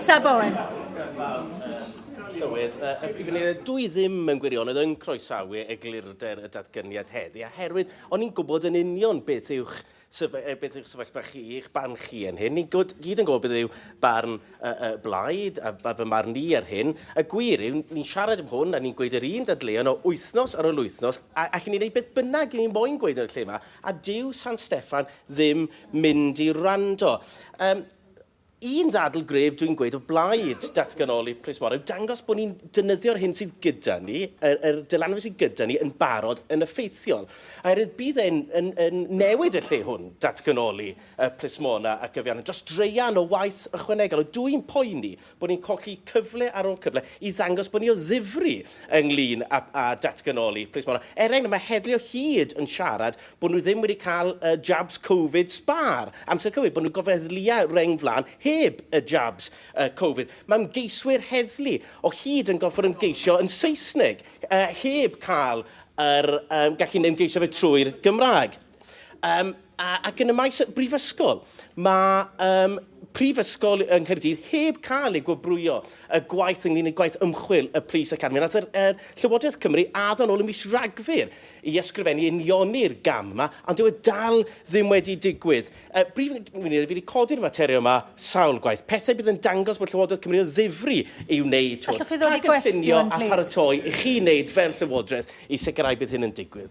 Nesaf Owen. Llywydd, dwi ddim yn gwirionedd yn croesawu eglurder y datganiad heddi, oherwydd o'n i'n gwybod yn union beth yw'ch sefyllfa chi, eich barn chi yn hyn. Ni gyd yn gwybod beth yw barn blaid a fy marn ni ar hyn. Y gwir yw, ni'n siarad am hwn a ni'n gweud yr un dadleuon o wythnos ar ôl wythnos a allwn ni'n gwneud beth bynnag ni'n moyn gweud yn y lle yma a dyw San Steffan ddim mynd i rando. Un ddadl gref dwi'n gweud o blaid datganoli Prifysgol yw dangos bod ni'n defnyddio'r hyn sydd gyda ni, yr dylanwad sydd gyda ni yn barod yn effeithiol. Oherwydd bydd e'n newid y lle hwn, datganoli Prifysgol a gyfiawn, dros dreian o waith ychwanegol. Dwi'n poeni bod ni'n colli cyfle ar ôl cyfle i ddangos bod ni o ddifri ynglyn â datganoli Prifysgol. Mae heddlu o hyd yn siarad bod nhw ddim wedi cael jabs Covid sbar. Amser cywir bod nhw'n gofeddliau reng flan heb y jabs Covid. Mae ymgeiswyr heddlu o hyd yn goffer ymgeisio yn Saesneg heb cael gallu ymgeisio fe trwy'r Gymraeg. Ac yn y maes Brifysgol, mae Prifysgol yng Caerdydd heb cael ei gwobrwyo y gwaith ynglyn â gwaith ymchwil y Prys Academi. Nath Llywodraeth Cymru addo nôl ym mis Rhagfyr i ysgrifennu unioni'r gam yma, ond dyw e dal ddim wedi digwydd. Brif Weinidog wedi codi'r materio yma sawl gwaith. Pethau bydd yn dangos bod Llywodraeth Cymru o ddifri i wneud hwn. Allwch chi ddod i gwestiwn, a pharatoi i chi wneud fel Llywodraeth i sicrhau bydd hyn yn digwydd.